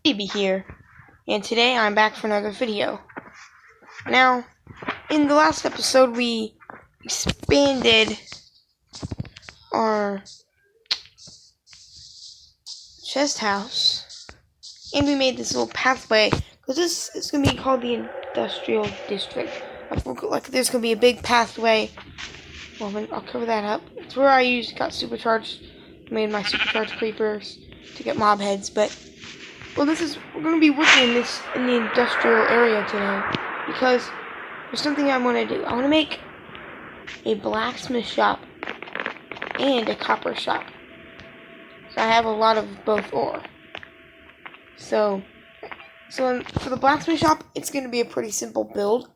Baby here, and today I'm back for another video. Now, in the last episode we expanded our chest house, and we made this little pathway, because this is going to be called the Industrial District. Like there's going to be a big pathway. Well, I'll cover that up. It's where I got supercharged, made my supercharged creepers to get mob heads, but we're going to be working in the industrial area today, because there's something I want to do. I want to make a blacksmith shop and a copper shop. So I have a lot of both ore. So for the blacksmith shop, it's going to be a pretty simple build.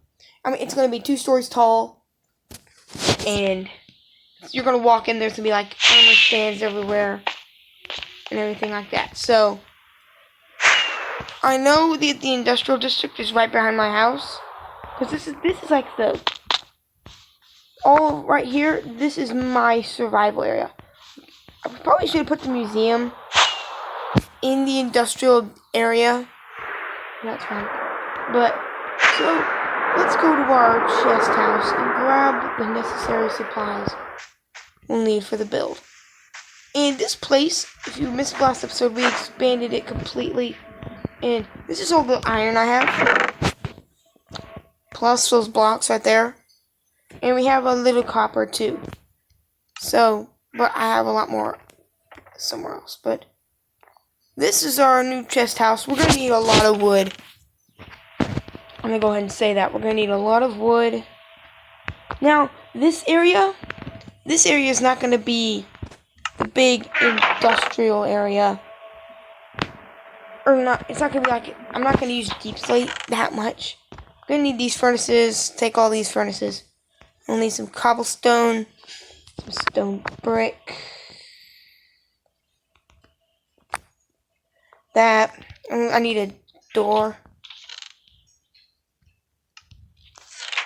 I mean, it's going to be 2 stories tall, and you're going to walk in, there's going to be like armor stands everywhere and everything like that. So I know that the industrial district is right behind my house, because this is like all right here. This is my survival area. I probably should have put the museum in the industrial area. That's fine. But so let's go to our chest house and grab the necessary supplies we'll need for the build. And this place, if you missed the last episode, we expanded it completely. And this is all the iron I have, plus those blocks right there. And we have a little copper too. So, but I have a lot more somewhere else. But this is our new chest house. We're going to need a lot of wood. I'm going to go ahead and say that. We're going to need a lot of wood. Now, this area is not going to be the big industrial area. Or not, it's not going to be like, I'm not going to use deep slate that much. I'm going to need these furnaces, take all these furnaces. We'll need some cobblestone, some stone brick. That, I need a door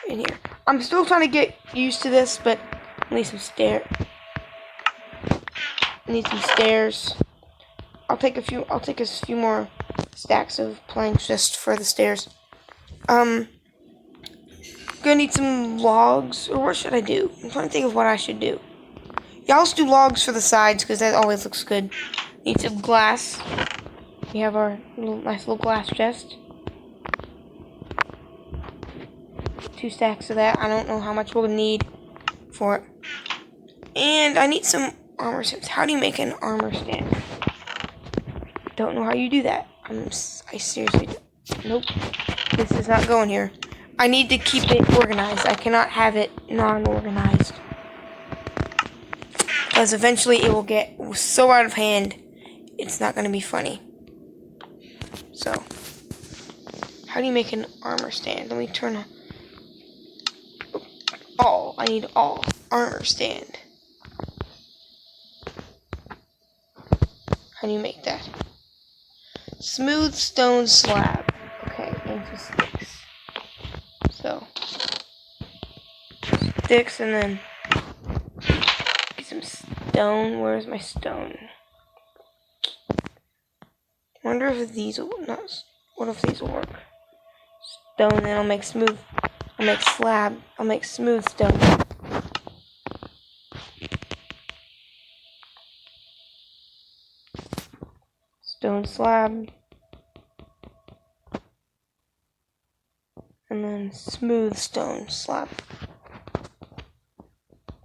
in here. I'm still trying to get used to this, but I need some stairs. I need some stairs. I'll take a few more stacks of planks just for the stairs. Gonna need some logs, or what should I do? I'm trying to think of what I should do. Yeah, I'll just do logs for the sides, because that always looks good. Need some glass. We have our nice little glass chest. 2 stacks of that. I don't know how much we'll need for it. And I need some armor stands. How do you make an armor stand? Don't know how you do that. I seriously don't. Nope. This is not going here. I need to keep it organized. I cannot have it non-organized, because eventually it will get so out of hand, it's not going to be funny. So, how do you make an armor stand? Let me turn all. I need all armor stand. How do you make that? Smooth stone slab. Okay, and some sticks. So, sticks, and then get some stone. Where's my stone? Wonder if these will not. What if these will work? Stone, then I'll make smooth. I'll make slab. I'll make smooth stone. Stone slab. And then smooth stone slab.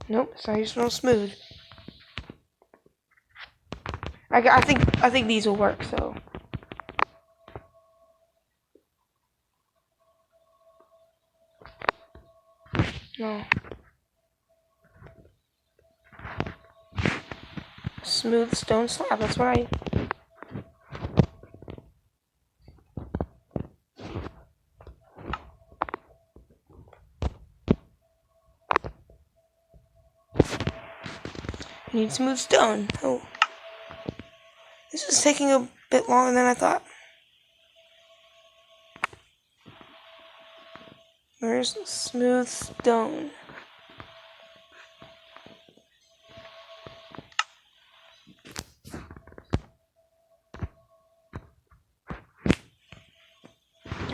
Nope, it's not just no smooth. I think these will work, so. No. Smooth stone slab, that's what I. Need smooth stone. Oh. This is taking a bit longer than I thought. Where's smooth stone?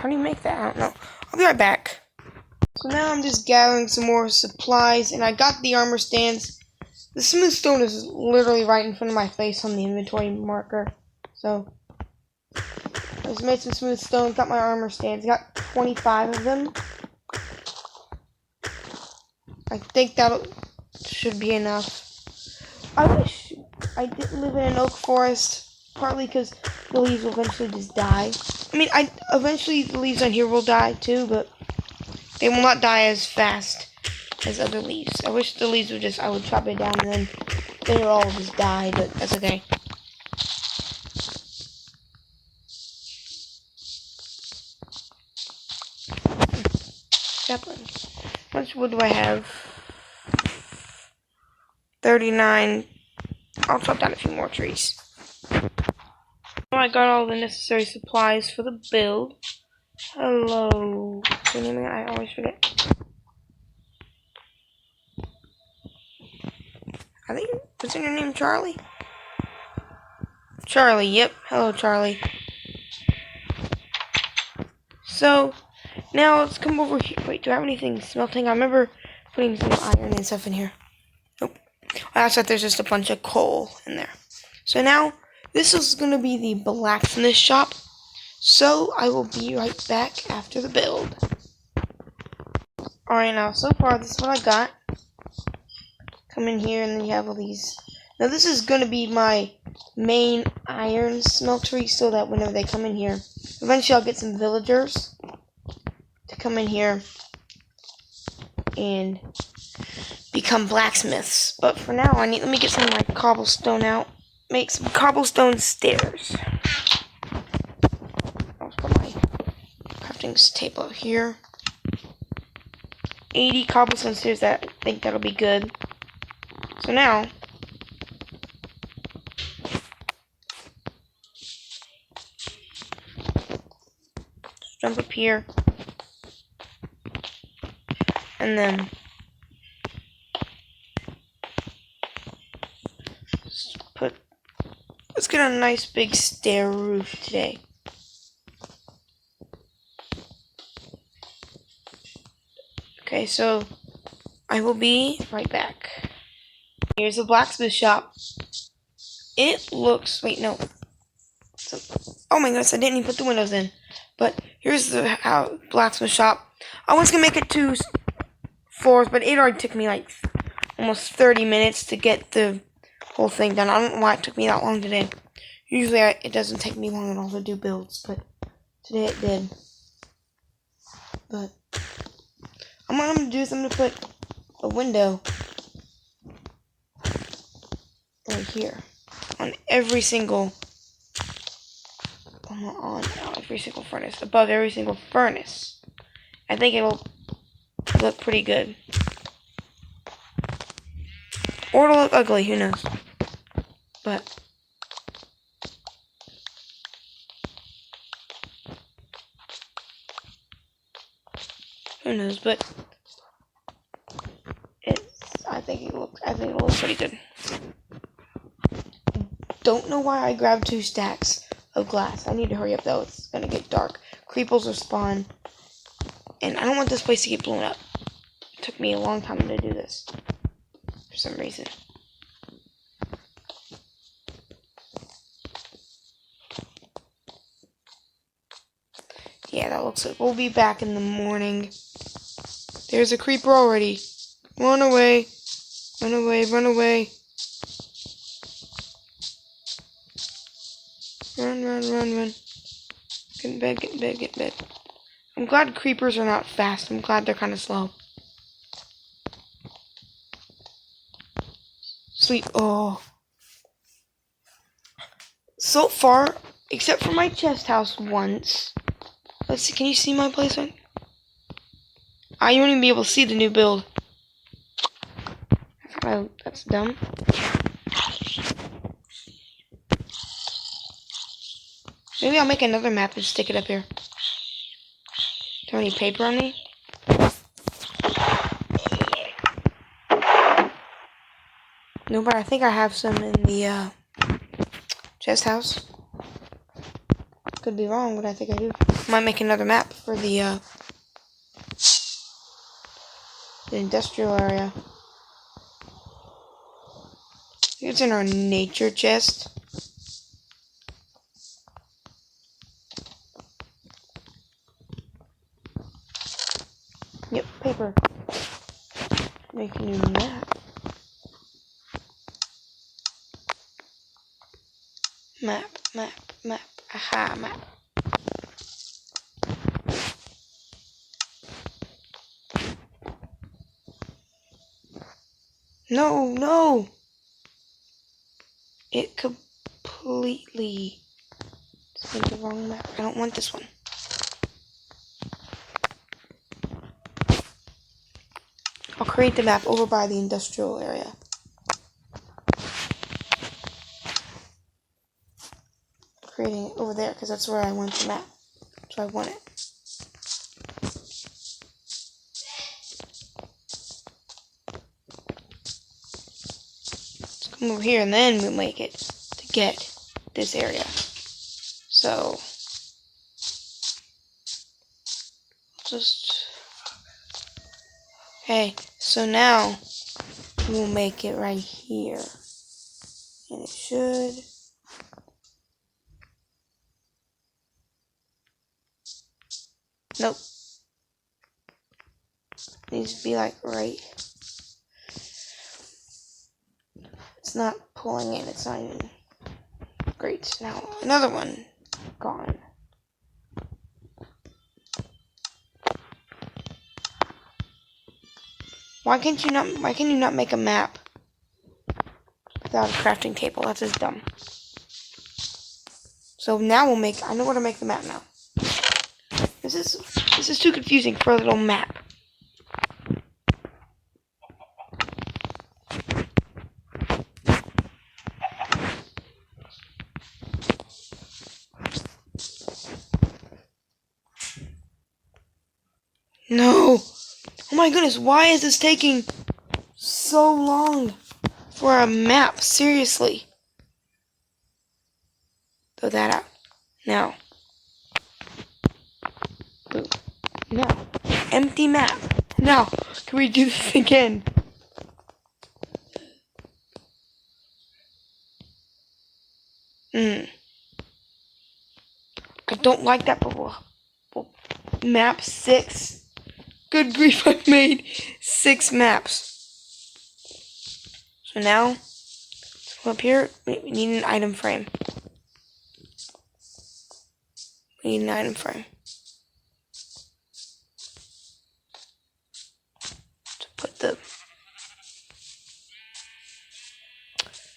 How do you make that? I don't know. I'll be right back. So now I'm just gathering some more supplies, and I got the armor stands. The smooth stone is literally right in front of my face on the inventory marker. So I just made some smooth stone, got my armor stands, got 25 of them. I think that should be enough. I wish I didn't live in an oak forest, partly because the leaves will eventually just die. I mean, eventually the leaves on here will die too, but they will not die as fast as other leaves. I wish the leaves would just, I would chop it down and then they would all just die, but that's okay. Zeppelin. How much wood do I have? 39. I'll chop down a few more trees. I got all the necessary supplies for the build. Hello. What's your name? I always forget. I think, what's your name, Charlie? Charlie, yep. Hello, Charlie. So, now let's come over here. Wait, do I have anything smelting? I remember putting some iron and stuff in here. Nope. I also thought there's just a bunch of coal in there. So now, this is going to be the blacksmith shop. So, I will be right back after the build. Alright, now, so far, this is what I got. Come in here, and then you have all these. Now, this is going to be my main iron smeltery, so that whenever they come in here, eventually I'll get some villagers to come in here and become blacksmiths. But for now, let me get some of my cobblestone out. Make some cobblestone stairs. I'll put my crafting table out here. 80 cobblestone stairs, I think that'll be good. So now, just jump up here, and then let's get a nice big stair roof today. Okay, so I will be right back. Here's the blacksmith shop. It looks, wait, no. So, oh my goodness, I didn't even put the windows in. But here's the blacksmith shop. I was gonna make it 2 floors, but it already took me like almost 30 minutes to get the whole thing done. I don't know why it took me that long today. Usually it doesn't take me long at all to do builds, but today it did. But what I'm gonna do is I'm gonna put a window right here on every single furnace, above every single furnace. I think it'll look pretty good, or it'll look ugly, who knows. But who knows, but I think it looks pretty good. Don't know why I grabbed 2 stacks of glass. I need to hurry up though, it's gonna get dark. Creepers will spawn, and I don't want this place to get blown up. It took me a long time to do this, for some reason. Yeah, that looks good. We'll be back in the morning. There's a creeper already. Run away. Run away, run away. Run, run, run, run. Get in bed, get in bed, get in bed. I'm glad creepers are not fast. I'm glad they're kind of slow. Sleep. Oh. So far, except for my chest house once. Let's see, can you see my placement? You won't even be able to see the new build. That's dumb. Maybe I'll make another map and stick it up here. Do you have any paper on me? No, but I think I have some in the chest house. Could be wrong, but I think I do. Might make another map for the industrial area. It's in our nature chest. Yep, paper. Make a new map. Map. Aha, map. No! It completely made the wrong map. I don't want this one. I'll create the map over by the industrial area. Creating it over there because that's where I want the map. So I want it. Let's come over here and then we'll make it to get this area. So okay, so now we'll make it right here. And it should. Nope. Needs to be like right. It's not pulling in, it's not even great. Now another one gone. Why can you not make a map without a crafting table? That's just dumb. So now I know where to make the map now. This is too confusing for a little map. No! Oh my goodness, why is this taking so long for a map? Seriously. Throw that out. Now. Boom. Now. Empty map. Now, can we do this again? I don't like that bubble. Map 6. Good grief, I've made 6 maps. So now, let's come up here. We need an item frame. We need an item frame. To put the...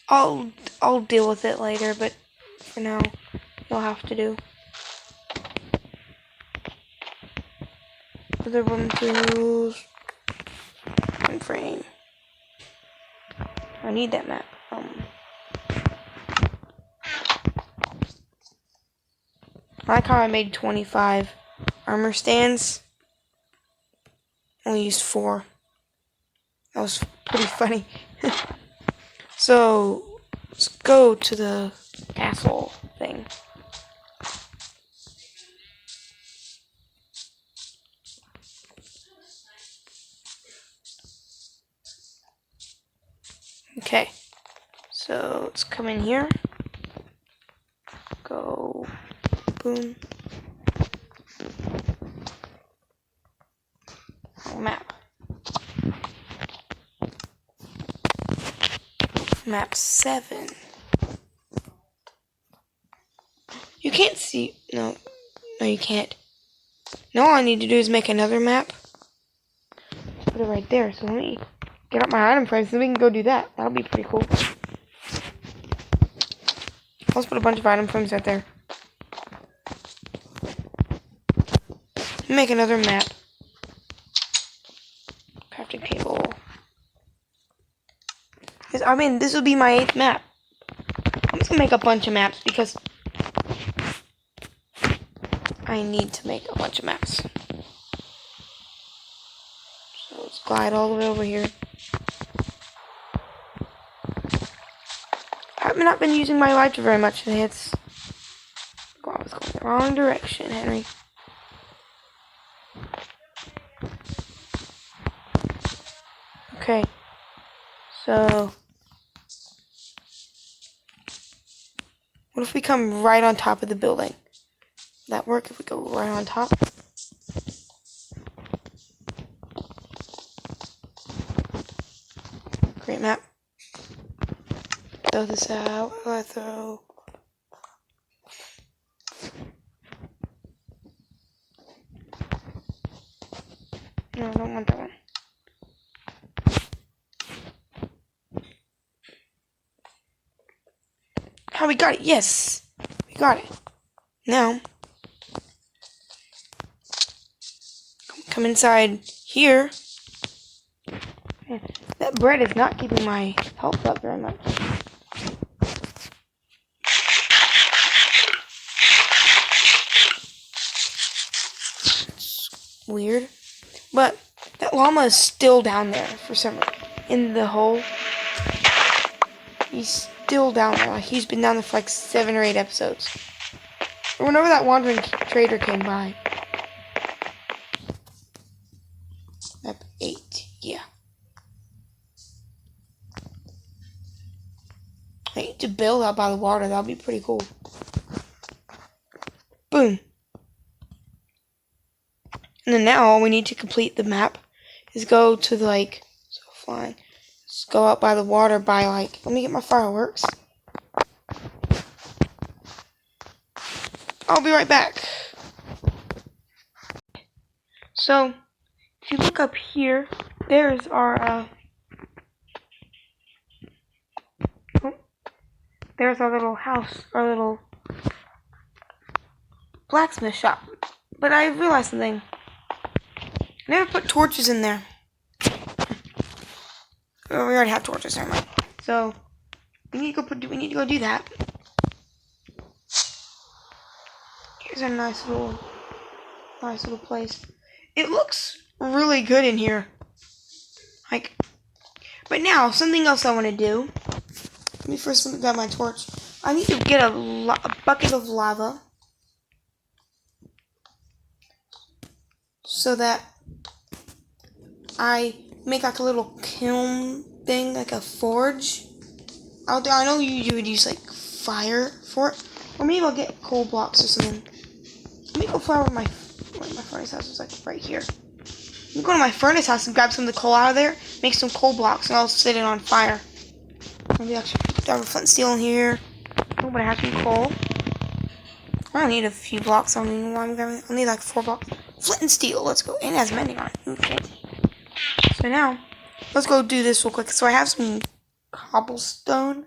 I'll deal with it later, but for now, you'll have to do. Other one tools. One frame. I need that map. I like how I made 25 armor stands. Only used 4. That was pretty funny. So let's go to the castle thing. Okay, so let's come in here. Go, boom. Map. Map 7. You can't see. No, you can't. Now all I need to do is make another map. Put it right there. So let me get up my item frame so we can go do that. That'll be pretty cool. Let's put a bunch of item frames right there. Make another map. Crafting table. I mean, this will be my 8th map. I'm just gonna make a bunch of maps because I need to make a bunch of maps. So let's glide all the way over here. I've not been using my lighter very much today. It's... Wow, what's going Wrong direction, Henry. Okay. So, what if we come right on top of the building? Would that work if we go right on top? Great map. Throw this out. What do I throw? No, I don't want that one. Oh, we got it. Yes. We got it. Now, come inside here. Man, that bread is not keeping my health up very much. It's weird. But that llama is still down there for some reason. In the hole. He's still down there. Like, he's been down there for like 7 or 8 episodes. Or whenever that wandering trader came by. Map 8. Yeah. I need to build out by the water. That'll be pretty cool. Boom. And then now all we need to complete the map is go to the, like, so flying. Just go out by the water by, like, let me get my fireworks. I'll be right back. So, if you look up here, there's our, there's our little house, our little blacksmith shop. But I realized something. I never put torches in there. Oh, we already have torches, never mind. So, we need to go do that. Here's a nice little place. It looks really good in here. Like, but now, something else I want to do. Let me first grab my torch. I need to get a bucket of lava. So that I make like a little kiln thing, like a forge. I know you would use like fire for it. Or maybe I'll get coal blocks or something. Let me go find where my furnace house is, like right here. Let me go to my furnace house and grab some of the coal out of there, make some coal blocks, and I'll set it on fire. Maybe actually grab a flint and steel in here. Oh, but I have some coal. I don't need a few blocks. I mean, I'll need like 4 blocks. Flint and steel, let's go. And it has mending on it. Okay. So now, let's go do this real quick. So I have some cobblestone.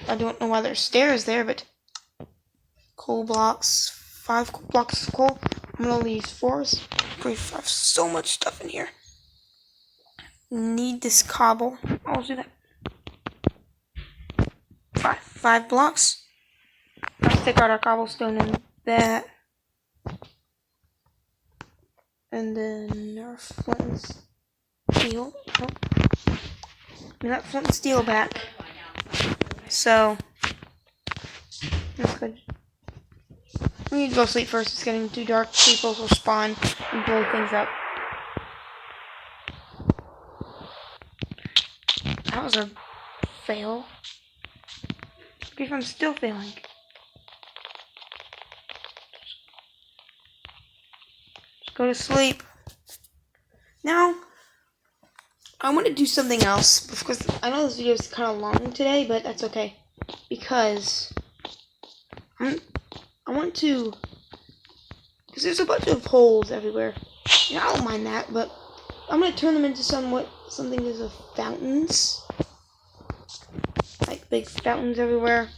I don't know why there's stairs there, but coal blocks. 5 blocks of coal. I'm gonna leave 4. I have so much stuff in here. Need this cobble. I'll do that. 5 blocks. Let's take out our cobblestone and that. And then our flint and steel. Oh. We got flint and steel back. So, that's good. We need to go sleep first. It's getting too dark. People will spawn and blow things up. That was a fail. Okay, if I'm still failing. Just go to sleep. Now, I want to do something else. Because I know this video is kind of long today, but that's okay. Because I want to. Because there's a bunch of holes everywhere. Yeah, I don't mind that, but I'm going to turn them into something as a fountains. Like big fountains everywhere.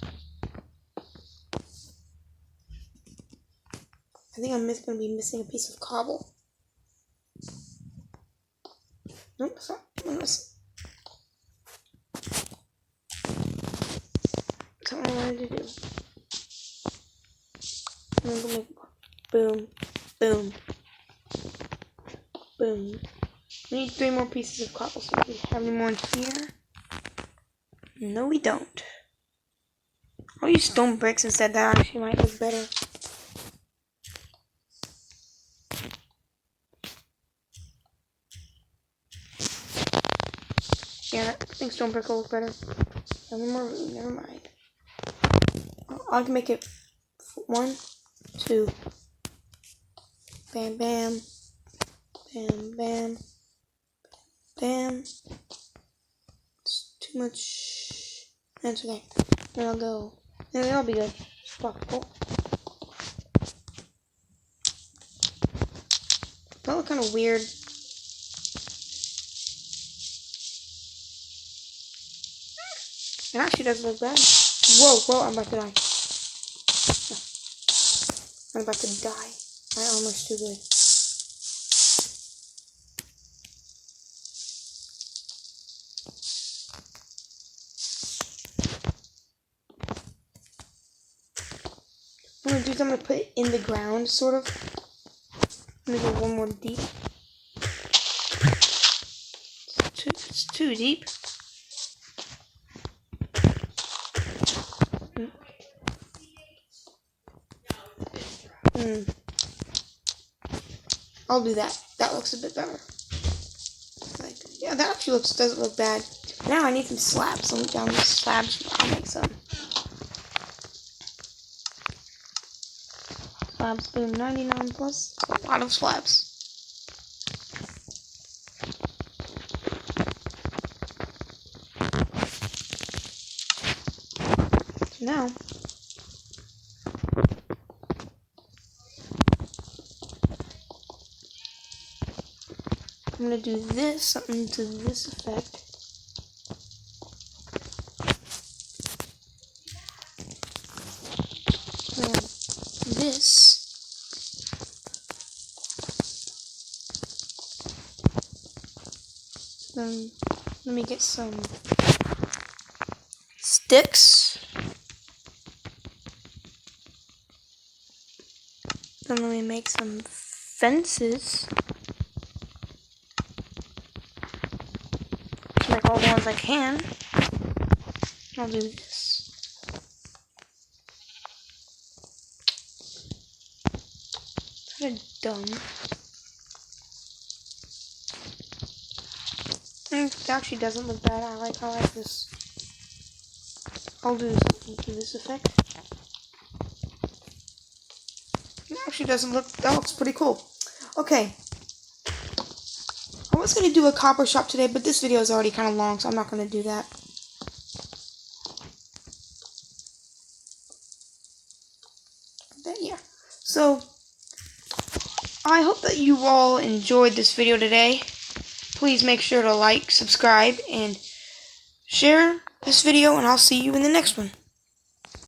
I think I'm going to be missing a piece of cobble. Nope, that's not. I'm missing. That's what I wanted to do. I'm going to make boom, boom, boom. We need 3 more pieces of cobblestone. Do we have any more in here? No, we don't. I'll use stone bricks instead. That actually might look better. Yeah, I think stone brick will look better. Never mind. I can make it 1, 2. Bam, bam. Bam, bam. Bam. It's too much. That's okay. Then I'll go. Then that'll be good. Cool. That look kind of weird. It actually doesn't look bad. Whoa, I'm about to die. I'm about to die. My armor's too good. I'm gonna do something to put it in the ground, sort of. I'm gonna go one more deep. It's too deep. I'll do that. That looks a bit better. Yeah, that actually doesn't look bad. Now I need some slabs. I'll down the slabs. I'll make some. Slabs, boom, 99 plus. A lot of slabs. So now, I'm gonna do this, something to this effect. And this. Then let me get some sticks. Then let me make some fences. Make all the ones I can. I'll do this. Kind of dumb. It actually doesn't look bad. I like this. I'll do something to this effect. It actually doesn't look. That looks pretty cool. Okay. I was going to do a copper shop today, but this video is already kind of long, so I'm not going to do that. But yeah. So, I hope that you all enjoyed this video today. Please make sure to like, subscribe, and share this video, and I'll see you in the next one.